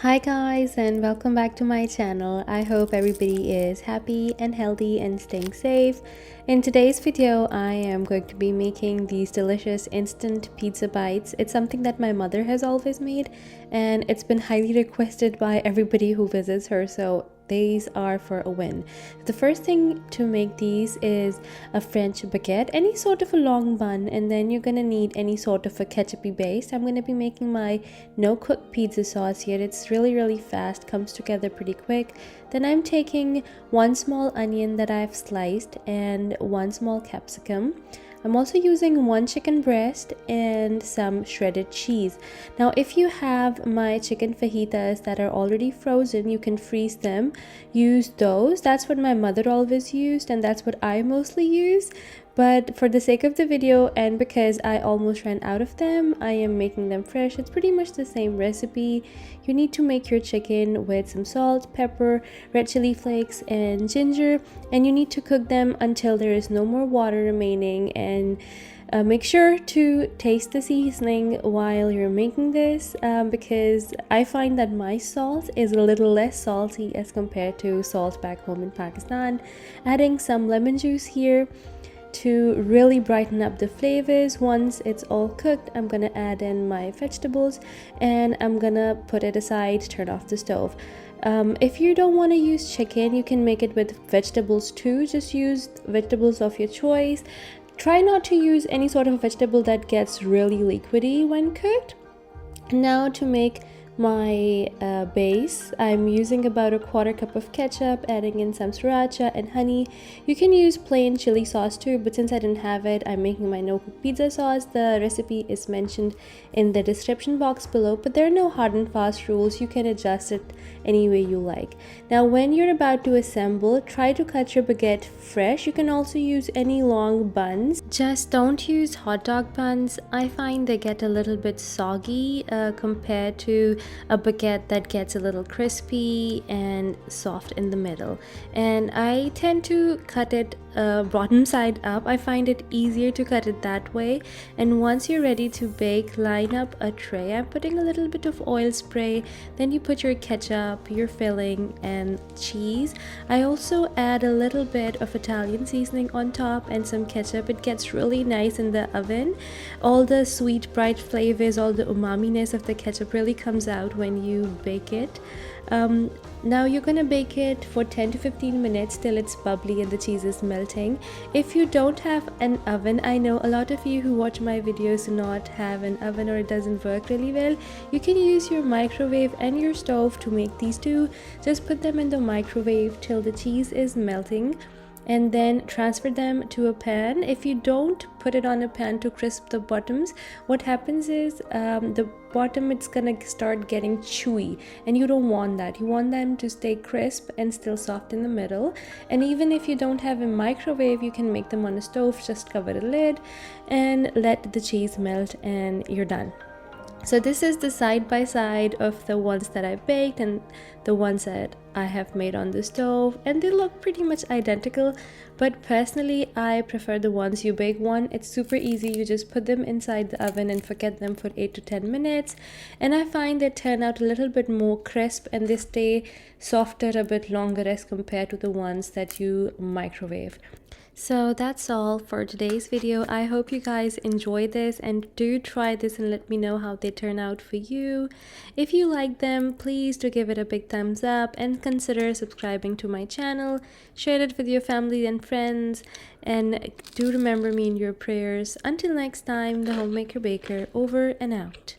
Hi guys, and welcome back to my channel. I hope everybody is happy and healthy and staying safe. In today's video, I am going to be making these delicious instant pizza bites. It's something that my mother has always made, and it's been highly requested by everybody who visits her, so these are for a win. The first thing to make these is a French baguette, any sort of a long bun, and then you're gonna need any sort of a ketchupy base. I'm gonna be making my no cook pizza sauce here. It's really fast, comes together pretty quick. Then I'm taking one small onion that I've sliced and one small capsicum. I'm also using one chicken breast and some shredded cheese. Now, if you have my chicken fajitas that are already frozen, you can freeze them. Use those. That's what my mother always used, and that's what I mostly use. But for the sake of the video and because I almost ran out of them, I am making them fresh. It's pretty much the same recipe. You need to make your chicken with some salt, pepper, red chili flakes, and ginger, and you need to cook them until there is no more water remaining. And make sure to taste the seasoning while you're making this because I find that my salt is a little less salty as compared to salt back home in Pakistan. Adding some lemon juice here to really brighten up the flavors. Once it's all cooked, I'm gonna add in my vegetables and I'm gonna put it aside, turn off the stove. If you don't want to use chicken, you can make it with vegetables too. Just use vegetables of your choice. Try not to use any sort of vegetable that gets really liquidy when cooked. Now to make my base, I'm using about a quarter cup of ketchup, adding in some sriracha and honey. You can use plain chili sauce too, but since I didn't have it, I'm making my no-cook pizza sauce. The recipe is mentioned in the description box below, but there are no hard and fast rules. You can adjust it any way you like. Now when you're about to assemble, try to cut your baguette fresh. You can also use any long buns. Just don't use hot dog buns. I find they get a little bit soggy compared to a baguette that gets a little crispy and soft in the middle. And I tend to cut it bottom side up. I find it easier to cut it that way. And once you're ready to bake, line up a tray. I'm putting a little bit of oil spray, then you put your ketchup, your filling, and cheese. I also add a little bit of Italian seasoning on top and some ketchup. It gets really nice in the oven. All the sweet bright flavors, all the umaminess of the ketchup really comes out when you bake it. Now you're gonna bake it for 10 to 15 minutes till it's bubbly and the cheese is melting. If you don't have an oven, I know a lot of you who watch my videos do not have an oven or it doesn't work really well. You can use your microwave and your stove to make these two. Just put them in the microwave till the cheese is melting, and then transfer them to a pan. If you don't put it on a pan to crisp the bottoms, what happens is the bottom, it's gonna start getting chewy, and you don't want that. You want them to stay crisp and still soft in the middle. And even if you don't have a microwave, you can make them on a stove. Just cover the lid and let the cheese melt and you're done. So this is the side by side of the ones that I baked and the ones that I have made on the stove, and they look pretty much identical, but personally I prefer the ones you bake. One, it's super easy. You just put them inside the oven and forget them for 8 to 10 minutes, and I find they turn out a little bit more crisp and they stay softer a bit longer as compared to the ones that you microwave. So that's all for today's video. I hope you guys enjoy this and do try this and let me know how they turn out for you. If you like them, please do give it a big thumbs up and consider subscribing to my channel. Share it with your family and friends, and do remember me in your prayers. Until next time, the Homemaker Baker over and out.